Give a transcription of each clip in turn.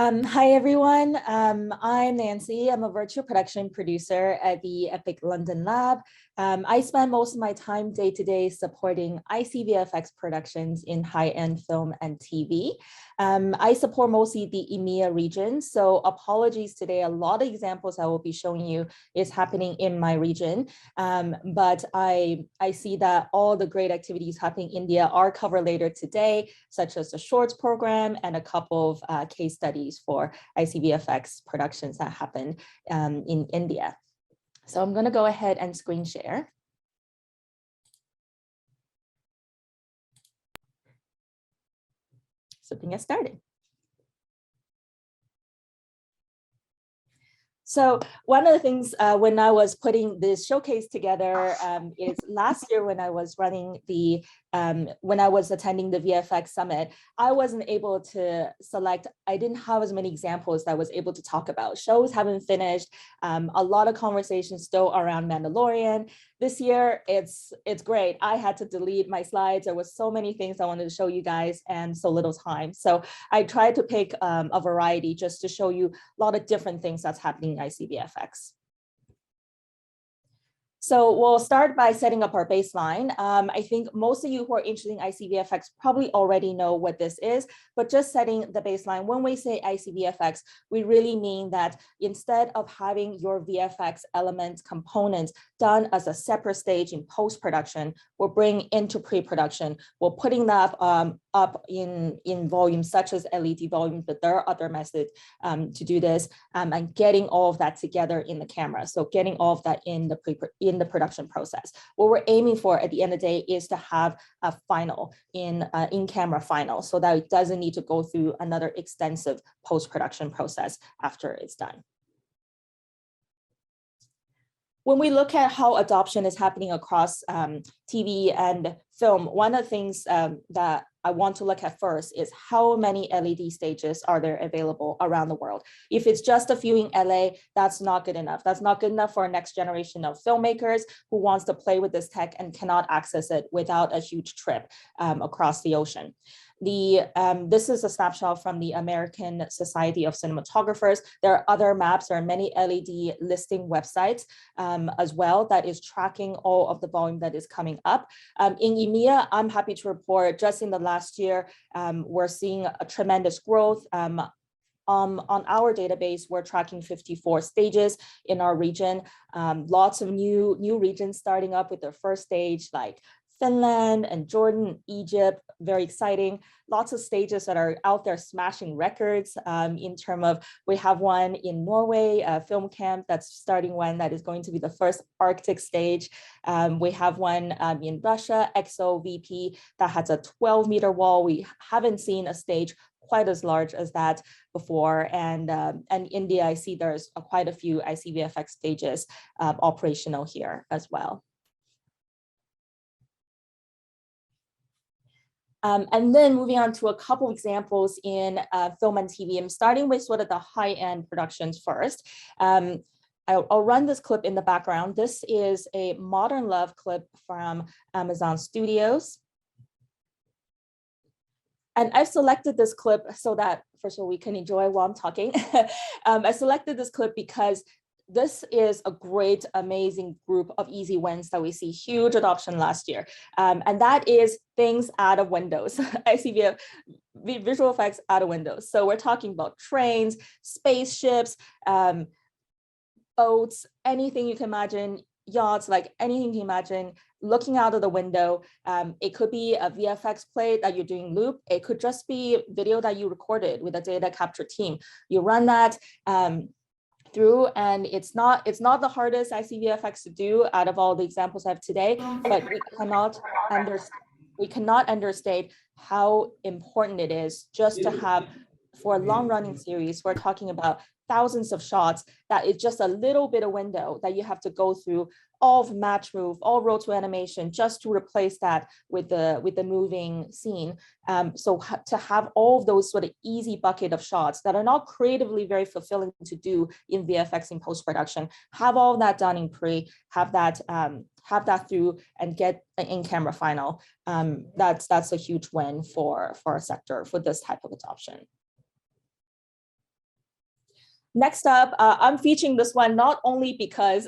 Hi, everyone. I'm Nancy. I'm a virtual production producer at the Epic London Lab. I spend most of my time day-to-day supporting ICVFX productions in high-end film and TV. I support mostly the EMEA region, so apologies today. A lot of examples I will be showing you is happening in my region, but I see that all the great activities happening in India are covered later today, such as the shorts program and a couple of case studies for ICVFX productions that happen in India. So I'm going to go ahead and screen share. So we can get started. So one of the things when I was putting this showcase together is last year when I was running the, when I was attending the VFX Summit, I wasn't able to select, I didn't have as many examples that I was able to talk about. Shows haven't finished, a lot of conversations still around Mandalorian. This year, it's great. I had to delete my slides. There was so many things I wanted to show you guys and so little time. So I tried to pick a variety just to show you a lot of different things that's happening in ICVFX. So we'll start by setting up our baseline. I think most of you who are interested in ICVFX probably already know what this is, but just setting the baseline. When we say ICVFX, we really mean that instead of having your VFX elements components done as a separate stage in post-production, we're bringing into pre-production. We're putting that up in volumes such as LED volumes, but there are other methods to do this, and getting all of that together in the camera. So getting all of that in the production process. What we're aiming for at the end of the day is to have a final in-camera final, so that it doesn't need to go through another extensive post-production process after it's done. When we look at how adoption is happening across TV and film, one of the things that I want to look at first is how many LED stages are there available around the world. If it's just a few in LA, that's not good enough. That's not good enough for a next generation of filmmakers who wants to play with this tech and cannot access it without a huge trip across the ocean. This is a snapshot from the American Society of Cinematographers. There are other maps, there are many LED listing websites as well that is tracking all of the volume that is coming up. In EMEA, I'm happy to report just in the last year, we're seeing a tremendous growth. On our database, we're tracking 54 stages in our region. Lots of new regions starting up with their first stage, like Finland and Jordan, Egypt, very exciting. Lots of stages that are out there smashing records in terms of, we have one in Norway, a film camp that's starting one that is going to be the first Arctic stage. We have one in Russia, XOVP, that has a 12-meter wall. We haven't seen a stage quite as large as that before. And India, I see there's quite a few ICVFX stages operational here as well. And then moving on to a couple examples in film and TV. I'm starting with sort of the high-end productions first. I'll run this clip in the background. This is a Modern Love clip from Amazon Studios. And I've selected this clip so that, first of all, we can enjoy while I'm talking. I selected this clip because this is a great, amazing group of easy wins that we see huge adoption last year. And that is things out of windows. ICVF visual effects out of windows. So we're talking about trains, spaceships, boats, anything you can imagine, yachts, like anything you can imagine, looking out of the window. It could be a VFX play that you're doing loop. It could just be video that you recorded with a data capture team. You run that through, and it's not the hardest ICVFX to do out of all the examples I have today, but we cannot understate how important it is just to have, for a long running series, we're talking about thousands of shots, that is just a little bit of window that you have to go through all of match move, all roll to animation, just to replace that with the moving scene. So to have all of those sort of easy bucket of shots that are not creatively very fulfilling to do in VFX in post-production, have all that done in pre, have that through, and get an in-camera final. That's a huge win for our sector for this type of adoption. Next up, I'm featuring this one not only because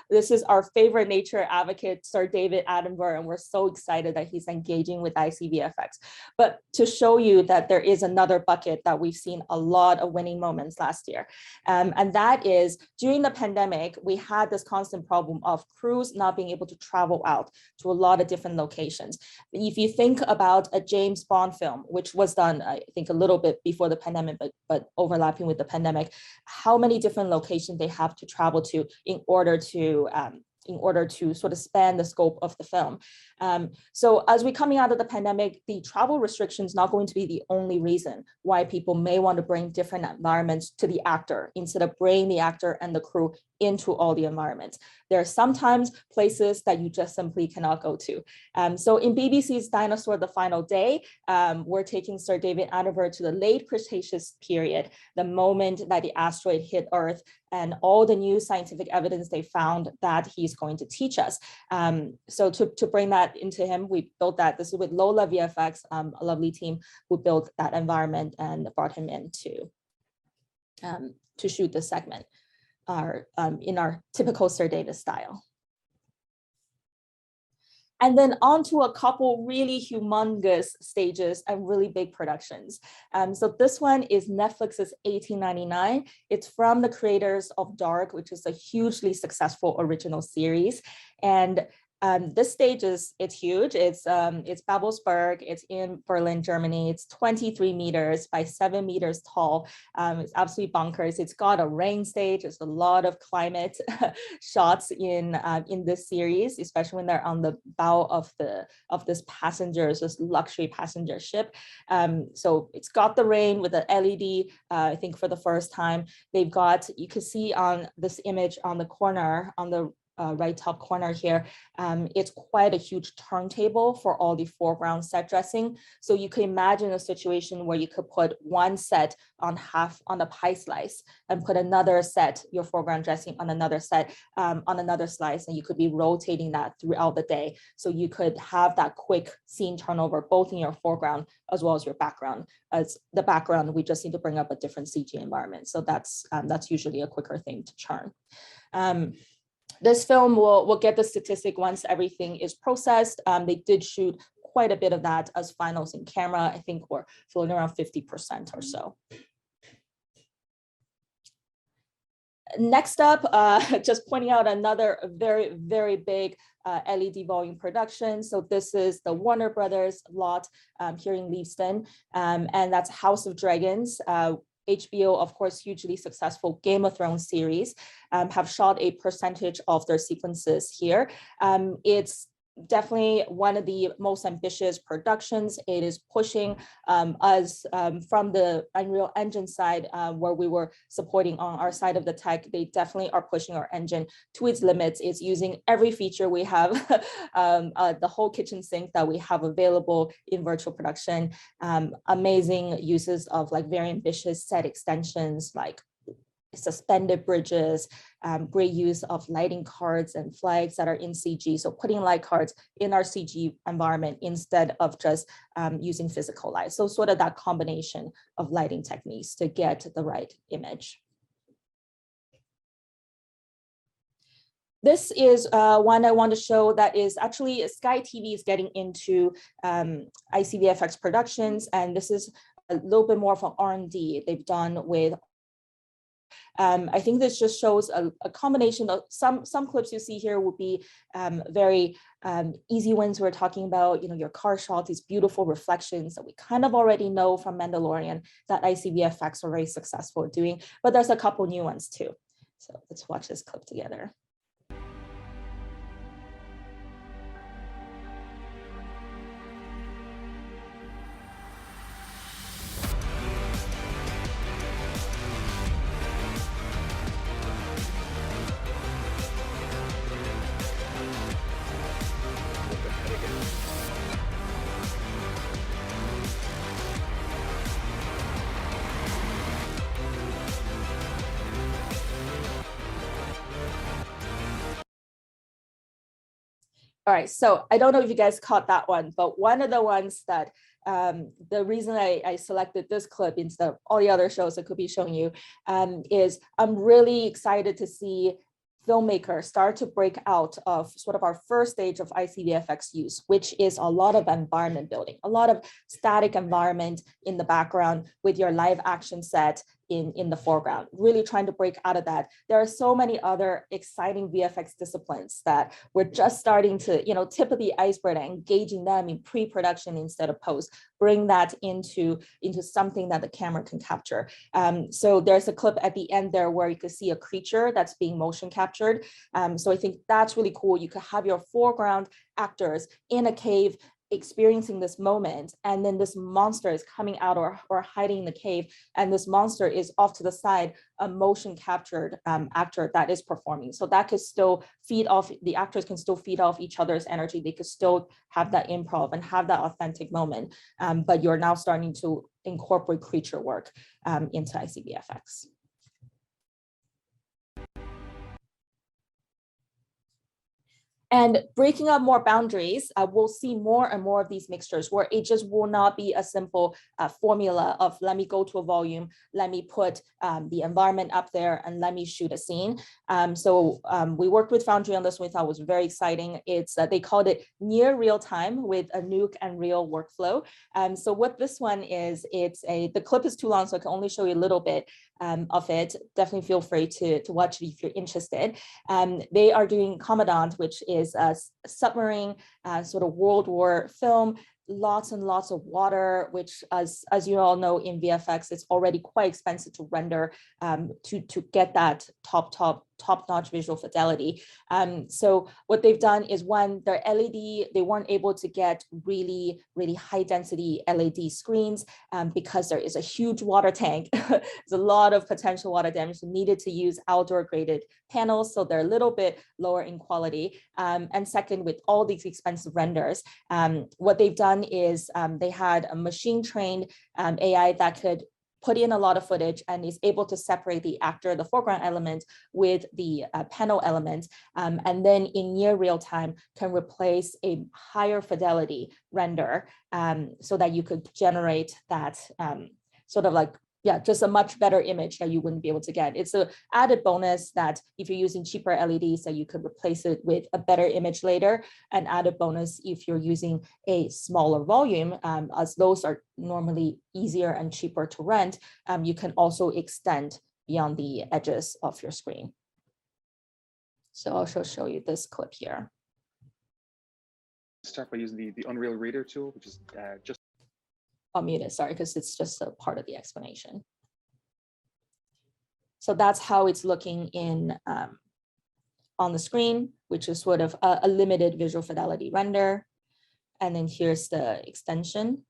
this is our favorite nature advocate, Sir David Attenborough, and we're so excited that he's engaging with ICVFX, but to show you that there is another bucket that we've seen a lot of winning moments last year. And that is during the pandemic, we had this constant problem of crews not being able to travel out to a lot of different locations. If you think about a James Bond film, which was done, I think, a little bit before the pandemic, but overlapping with the pandemic, how many different locations they have to travel to in order to sort of span the scope of the film. So as we're coming out of the pandemic, the travel restrictions not going to be the only reason why people may want to bring different environments to the actor instead of bringing the actor and the crew into all the environments. There are sometimes places that you just simply cannot go to. So in BBC's Dinosaur: The Final Day, we're taking Sir David Attenborough to the late Cretaceous period, the moment that the asteroid hit Earth, and all the new scientific evidence they found that he's going to teach us. So to bring that into him, we built that. This is with Lola VFX, a lovely team who built that environment and brought him in to shoot this segment in our typical Sir David style. And then on to a couple really humongous stages and really big productions. So this one is Netflix's 1899. It's from the creators of Dark, which is a hugely successful original series. And this stage it's huge. It's Babelsberg. It's in Berlin, Germany. It's 23 meters by 7 meters tall. It's absolutely bonkers. It's got a rain stage. There's a lot of climate shots in this series, especially when they're on the bow of this this luxury passenger ship. So it's got the rain with the LED. I think for the first time, they've got, you can see on this image on the corner, on the right top corner here, it's quite a huge turntable for all the foreground set dressing. So you can imagine a situation where you could put one set on a pie slice and put another set, your foreground dressing on another set, on another slice, and you could be rotating that throughout the day. So you could have that quick scene turnover, both in your foreground as well as your background. As the background, we just need to bring up a different CG environment. So that's usually a quicker thing to churn. This film will get the statistic once everything is processed. They did shoot quite a bit of that as finals in camera. I think we're floating around 50% or so. Next up, just pointing out another very, very big LED volume production. So this is the Warner Brothers lot here in Leavesden, and that's House of Dragons. HBO, of course, hugely successful Game of Thrones series, have shot a percentage of their sequences here. It's definitely one of the most ambitious productions. It is pushing us from the Unreal Engine side, where we were supporting on our side of the tech. They definitely are pushing our engine to its limits. It's using every feature we have, the whole kitchen sink that we have available in virtual production. Amazing uses of like very ambitious set extensions, like suspended bridges, great use of lighting cards and flags that are in CG. So putting light cards in our CG environment instead of just using physical light. So sort of that combination of lighting techniques to get the right image. This is one I want to show that is actually Sky TV is getting into ICVFX productions, and this is a little bit more from R&D they've done with I think this just shows a combination of some clips you see here would be very easy ones. We're talking about, your car shot, these beautiful reflections that we kind of already know from Mandalorian that ICVFX are very successful at doing, but there's a couple new ones too. So let's watch this clip together. All right, so I don't know if you guys caught that one, but one of the ones that the reason I selected this clip instead of all the other shows I could be showing you is I'm really excited to see filmmakers start to break out of sort of our first stage of ICVFX use, which is a lot of environment building, a lot of static environment in the background with your live action set in the foreground, really trying to break out of that. There are so many other exciting VFX disciplines that we're just starting to, tip of the iceberg and engaging them in pre-production instead of post, bring that into something that the camera can capture. So there's a clip at the end there where you could see a creature that's being motion captured. So I think that's really cool. You could have your foreground actors in a cave experiencing this moment, and then this monster is coming out or hiding in the cave, and this monster is off to the side, a motion captured actor that is performing. So that could still feed off, the actors can still feed off each other's energy. They could still have that improv and have that authentic moment, but you're now starting to incorporate creature work into ICVFX. And breaking up more boundaries, we'll see more and more of these mixtures where it just will not be a simple formula of let me go to a volume, let me put the environment up there, and let me shoot a scene. So we worked with Foundry on this one. We thought was very exciting. It's they called it near real time with a nuke and reel workflow. So what this one is, the clip is too long, so I can only show you a little bit of it. Definitely feel free to watch it if you're interested. They are doing Commandant, which is a submarine sort of World War film, lots and lots of water, which as you all know in VFX, it's already quite expensive to render to get that top-notch visual fidelity. So what they've done is, one, their LED, they weren't able to get really high density LED screens because there is a huge water tank. There's a lot of potential water damage, so needed to use outdoor graded panels, so they're a little bit lower in quality. And second, with all these expensive renders, what they've done is they had a machine trained AI that could put in a lot of footage and is able to separate the actor, the foreground element, with the panel element, and then in near real time can replace a higher fidelity render so that you could generate that sort of like, just a much better image that you wouldn't be able to get. It's an added bonus that if you're using cheaper LEDs, that you could replace it with a better image later. An added bonus if you're using a smaller volume, as those are normally easier and cheaper to rent, you can also extend beyond the edges of your screen. So I'll also show you this clip here. Start by using the Unreal Reader tool, which is just I'll mute it, sorry, because it's just a part of the explanation. So that's how it's looking in on the screen, which is sort of a limited visual fidelity render. And then here's the extension.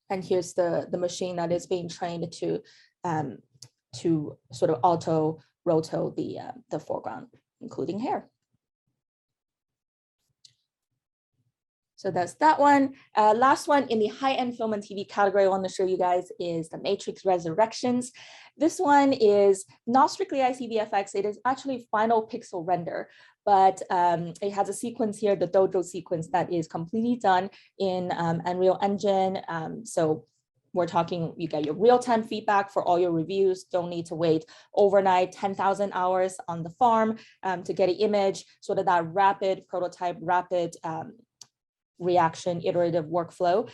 And here's the machine that is being trained to sort of auto-roto the foreground, including hair. So that's that one. Last one in the high-end film and TV category I want to show you guys is The Matrix Resurrections. This one is not strictly ICVFX. It is actually final pixel render, but it has a sequence here, the dojo sequence, that is completely done in Unreal Engine. So we're talking, you get your real-time feedback for all your reviews. Don't need to wait overnight, 10,000 hours on the farm to get an image, sort of that rapid prototype, rapid reaction, iterative workflow.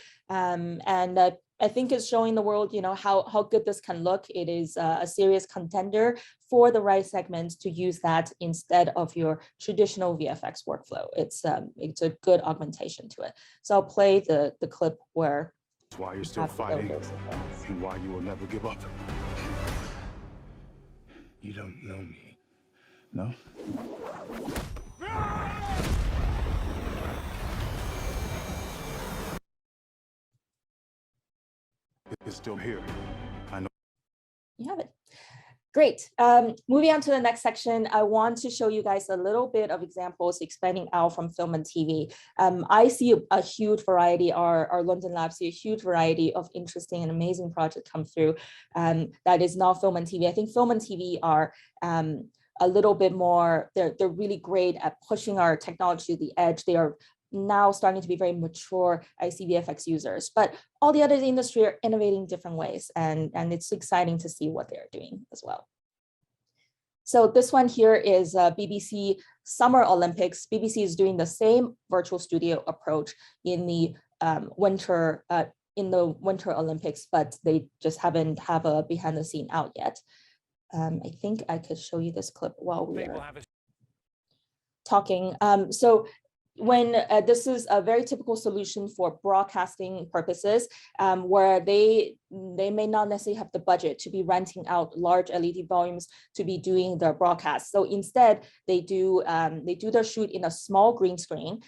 I think it's showing the world, how good this can look. It is a serious contender for the right segments to use that instead of your traditional VFX workflow. It's a good augmentation to it. So I'll play the clip where that's why you're still fighting and why you will never give up. You don't know me, no? It's still here. I know. You have it. Great. Moving on to the next section, I want to show you guys a little bit of examples expanding out from film and TV. I see a huge variety, our London lab see a huge variety of interesting and amazing projects come through that is not film and TV. I think film and TV are a little bit more, they're really great at pushing our technology to the edge. They are now starting to be very mature ICVFX users, but all the other industry are innovating different ways, and it's exciting to see what they're doing as well. So this one here is BBC Summer Olympics. BBC is doing the same virtual studio approach in the Winter Olympics, but they just haven't have a behind the scene out yet. I think I could show you this clip while we are talking. So when this is a very typical solution for broadcasting purposes, where they may not necessarily have the budget to be renting out large LED volumes to be doing their broadcast. So instead, they do their shoot in a small green screen,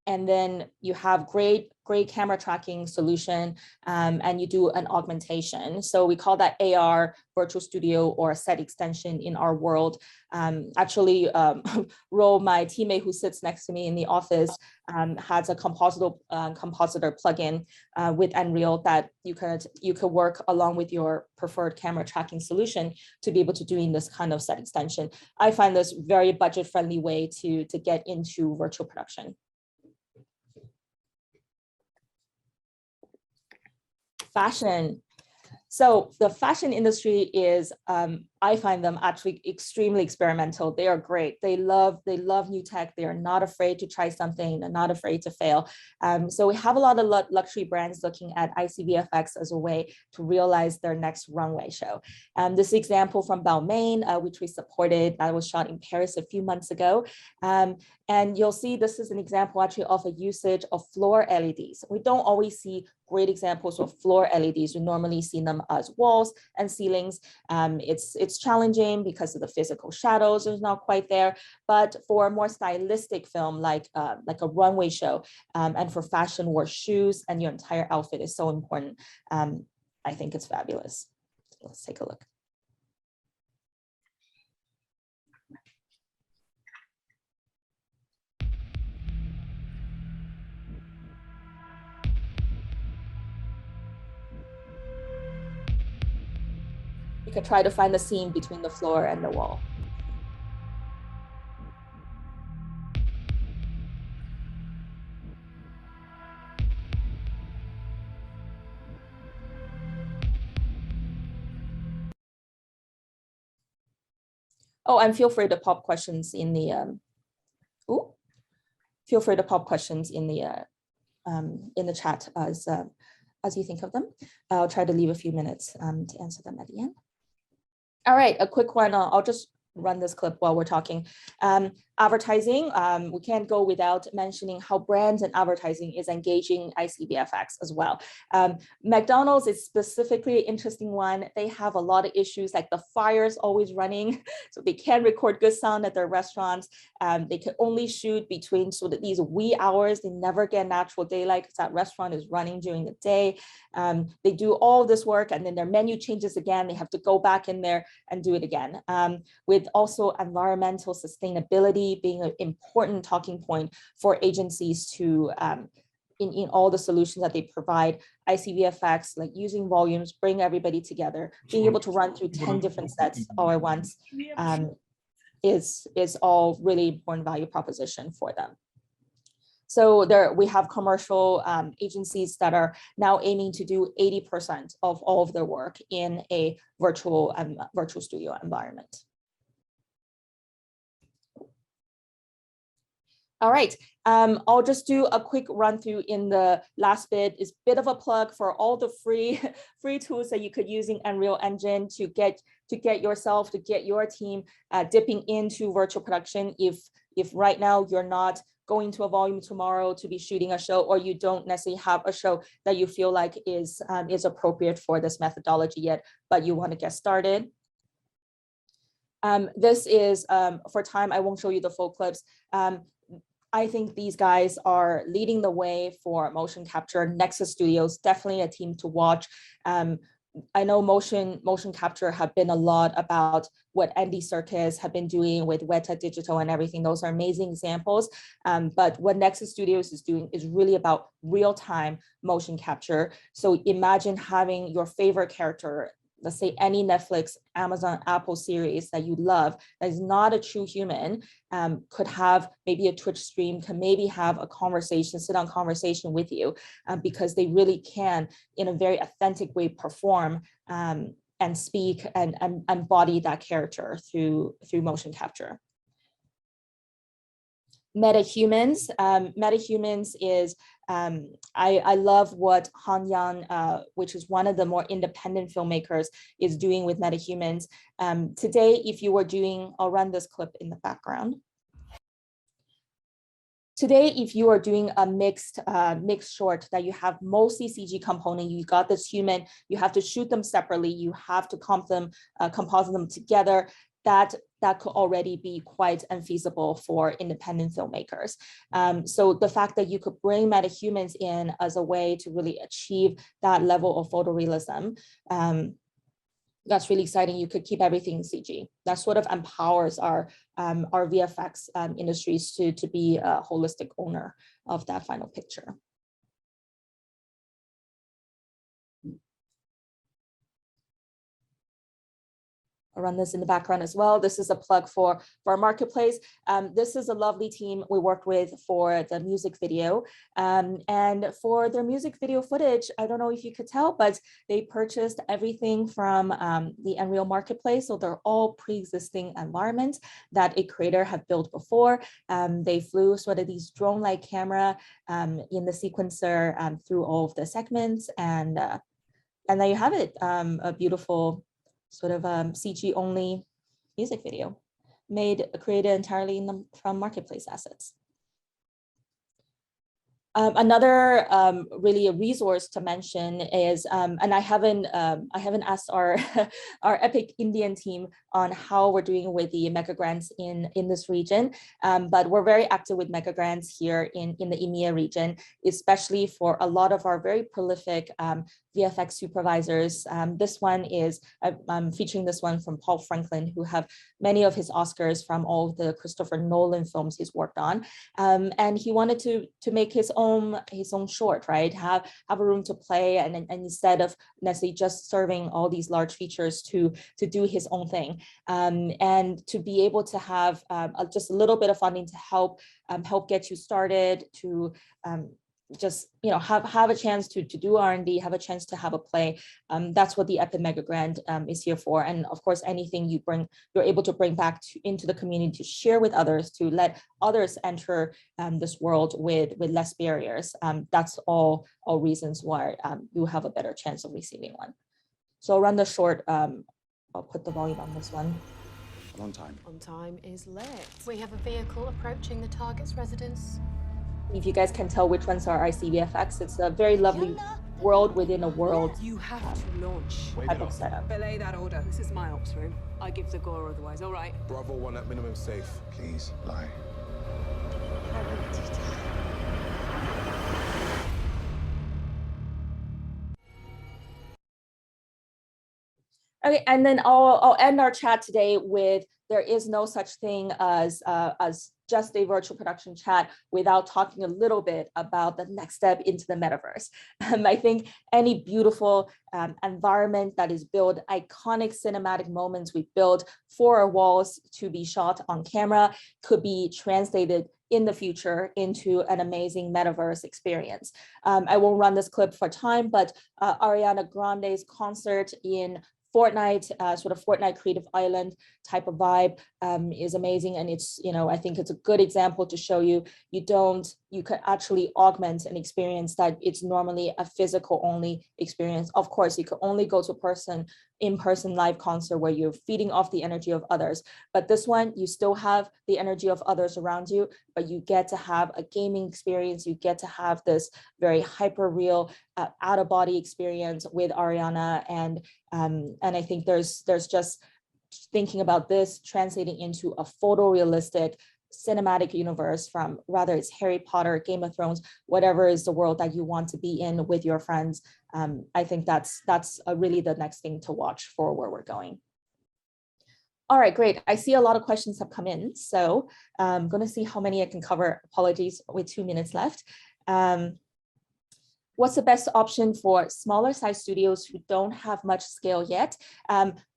and then you have great camera tracking solution, and you do an augmentation. So we call that AR virtual studio or set extension in our world. Actually, Ro, my teammate who sits next to me in the office, has a compositor plugin with Unreal that you could work along with your preferred camera tracking solution to be able to doing this kind of set extension. I find this very budget-friendly way to get into virtual production. Fashion. So the fashion industry is, I find them actually extremely experimental. They are great. They love new tech. They are not afraid to try something. They're not afraid to fail. So we have a lot of luxury brands looking at ICVFX as a way to realize their next runway show. This example from Balmain, which we supported, that was shot in Paris a few months ago. And you'll see this is an example actually of a usage of floor LEDs. We don't always see great examples of floor LEDs. We normally see them as walls and ceilings. It's challenging because of the physical shadows is not quite there. But for a more stylistic film like a runway show, and for fashion where shoes and your entire outfit is so important, I think it's fabulous. Let's take a look. You could try to find the seam between the floor and the wall. Oh, and feel free to pop questions in the feel free to pop questions in the chat as you think of them. I'll try to leave a few minutes to answer them at the end. All right, a quick one. I'll just run this clip while we're talking. Advertising, we can't go without mentioning how brands and advertising is engaging ICVFX as well. McDonald's is specifically an interesting one. They have a lot of issues like the fire's always running, so they can't record good sound at their restaurants. They can only shoot between sort of these wee hours. They never get natural daylight because that restaurant is running during the day. They do all this work and then their menu changes again. They have to go back in there and do it again. With also environmental sustainability being an important talking point for agencies to in all the solutions that they provide. ICVFX, like using volumes, bring everybody together, being able to run through 10 different sets all at once, is all really important value proposition for them. So there we have commercial agencies that are now aiming to do 80% of all of their work in a virtual studio environment. All right, I'll just do a quick run through in the last bit. Is a bit of a plug for all the free tools that you could use in Unreal Engine to get yourself, to get your team dipping into virtual production. If right now you're not going to a volume tomorrow to be shooting a show, or you don't necessarily have a show that you feel like is appropriate for this methodology yet, but you want to get started. This is for time. I won't show you the full clips. I think these guys are leading the way for motion capture. Nexus Studios, definitely a team to watch. I know motion capture have been a lot about what Andy Serkis have been doing with Weta Digital and everything. Those are amazing examples. But what Nexus Studios is doing is really about real-time motion capture. So imagine having your favorite character, let's say any Netflix, Amazon, Apple series that you love, that is not a true human, could have maybe a Twitch stream, can maybe have a conversation, sit-down conversation with you, because they really can, in a very authentic way, perform and speak and embody that character through motion capture. Metahumans. Metahumans is, I love what Han Yan, which is one of the more independent filmmakers, is doing with Metahumans. Today, if you were doing, I'll run this clip in the background. Today, if you are doing a mixed short that you have mostly CG component, you got this human, you have to shoot them separately, you have to composite them together, that could already be quite unfeasible for independent filmmakers. So the fact that you could bring metahumans in as a way to really achieve that level of photorealism, that's really exciting. You could keep everything CG. That sort of empowers our VFX industries to be a holistic owner of that final picture. I'll run this in the background as well. This is a plug for our marketplace. This is a lovely team we worked with for the music video. And for their music video footage, I don't know if you could tell, but they purchased everything from the Unreal Marketplace. So they're all pre-existing environments that a creator had built before. They flew sort of these drone-like camera in the sequencer through all of the segments. And there you have it, a beautiful sort of CG only music video created entirely from marketplace assets. Another really a resource to mention is, and I haven't asked our our Epic Indian team on how we're doing with the mega grants in this region, but we're very active with mega grants here in the EMEA region, especially for a lot of our very prolific VFX supervisors. This one is, I'm featuring this one from Paul Franklin, who have many of his Oscars from all of the Christopher Nolan films he's worked on, and he wanted to make his own short, right? Have a room to play, and instead of necessarily just serving all these large features, to do his own thing, and to be able to have just a little bit of funding to help get you started, to just have a chance to do R&D, have a chance to have a play. That's what the Epic Mega Grant is here for. And of course, anything you're able to bring back into the community to share with others, to let others enter this world with less barriers. That's all reasons why you have a better chance of receiving one. So I'll run the short. I'll put the volume on this one. On time. On time is late. We have a vehicle approaching the target's residence. If you guys can tell which ones are ICVFX, it's a very lovely world within a world. You have to launch. Type of setup. Belay that order. This is my ops room. I give the gore otherwise, all right? Bravo 1 at minimum safe. Please lie. Okay, and then I'll end our chat today with, there is no such thing as just a virtual production chat without talking a little bit about the next step into the metaverse. I think any beautiful environment that is built, iconic cinematic moments we build for our walls to be shot on camera, could be translated in the future into an amazing metaverse experience. I won't run this clip for time, but Ariana Grande's concert in Fortnite, sort of Fortnite Creative Island type of vibe is amazing. And it's, I think it's a good example to show you, you could actually augment an experience that it's normally a physical only experience. Of course, you could only go to in-person live concert where you're feeding off the energy of others. But this one, you still have the energy of others around you, but you get to have a gaming experience. You get to have this very hyper real out-of-body experience with Ariana. And I think there's just thinking about this translating into a photorealistic cinematic universe, from whether it's Harry Potter, Game of Thrones, whatever is the world that you want to be in with your friends. I think that's really the next thing to watch for where we're going. All right, great. I see a lot of questions have come in, so I'm going to see how many I can cover. Apologies, with 2 minutes left. What's the best option for smaller size studios who don't have much scale yet?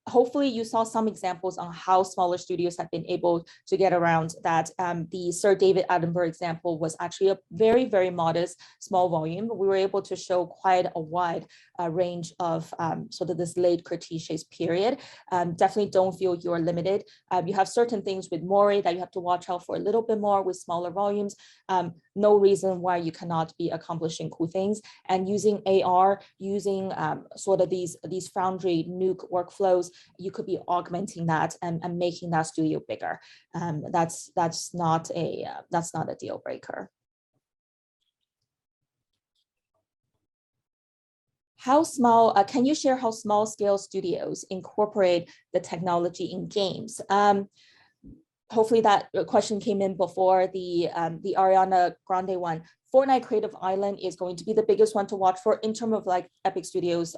Hopefully you saw some examples on how smaller studios have been able to get around that. The Sir David Attenborough example was actually a very, very modest small volume. We were able to show quite a wide range of sort of this late Cretaceous period. Definitely don't feel you're limited. You have certain things with Moray that you have to watch out for a little bit more with smaller volumes. No reason why you cannot be accomplishing cool things. And using AR, using sort of these Foundry Nuke workflows, you could be augmenting that and making that studio bigger. That's not a deal breaker. How small, can you share how small scale studios incorporate the technology in games? Hopefully that question came in before the Ariana Grande one. Fortnite Creative Island is going to be the biggest one to watch for in terms of like Epic Studios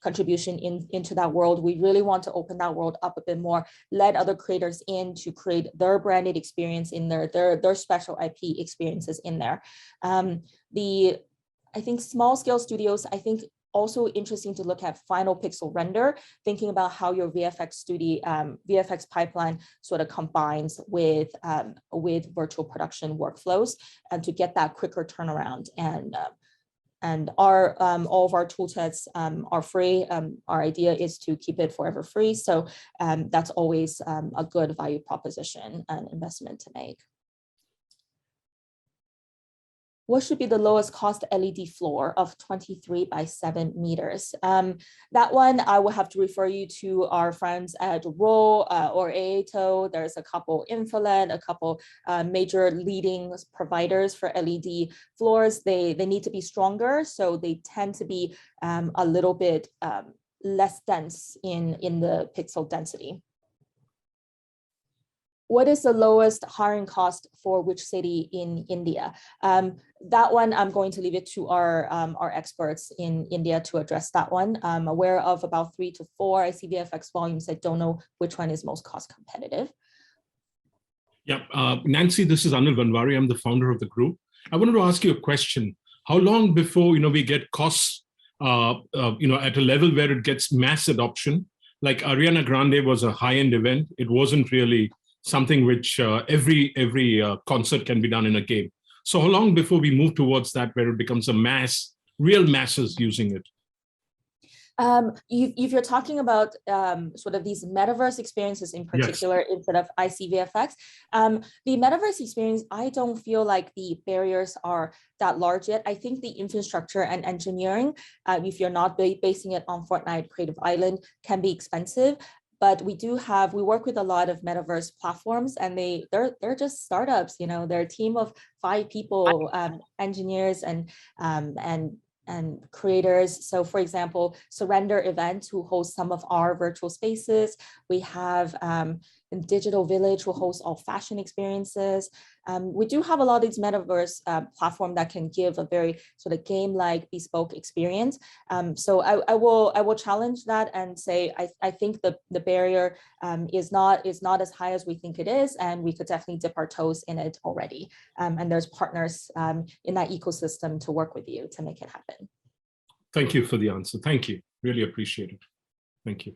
contribution into that world. We really want to open that world up a bit more, let other creators in to create their branded experience in there, their special IP experiences in there. I think small scale studios, I think also interesting to look at final pixel render, thinking about how your VFX pipeline sort of combines with virtual production workflows and to get that quicker turnaround. And all of our toolsets are free. Our idea is to keep it forever free. So that's always a good value proposition and investment to make. What should be the lowest cost LED floor of 23 by 7 meters? That one, I will have to refer you to our friends at Roll or Aeto. There's a couple Infolet, a couple major leading providers for LED floors. They need to be stronger, so they tend to be a little bit less dense in the pixel density. What is the lowest hiring cost for which city in India? That one, I'm going to leave it to our experts in India to address that one. I'm aware of about 3 to 4 ICVFX volumes. I don't know which one is most cost competitive. Yeah, Nancy, this is Anil Vanwari. I'm the founder of the group. I wanted to ask you a question. How long before we get costs at a level where it gets mass adoption? Like Ariana Grande was a high-end event. It wasn't really something which every concert can be done in a game. So how long before we move towards that where it becomes a mass, real masses using it? If you're talking about sort of these metaverse experiences in particular, yes, instead of ICVFX, the metaverse experience, I don't feel like the barriers are that large yet. I think the infrastructure and engineering, if you're not basing it on Fortnite Creative Island, can be expensive. But we work with a lot of metaverse platforms, and they're just startups. They're a team of 5 people, engineers and creators. So for example, Surrender Event, who hosts some of our virtual spaces. We have Digital Village, who hosts all fashion experiences. We do have a lot of these metaverse platform that can give a very sort of game-like bespoke experience. So I will challenge that and say I think the barrier is not as high as we think it is, and we could definitely dip our toes in it already. And there's partners in that ecosystem to work with you to make it happen. Thank you for the answer. Thank you. Really appreciate it. Thank you.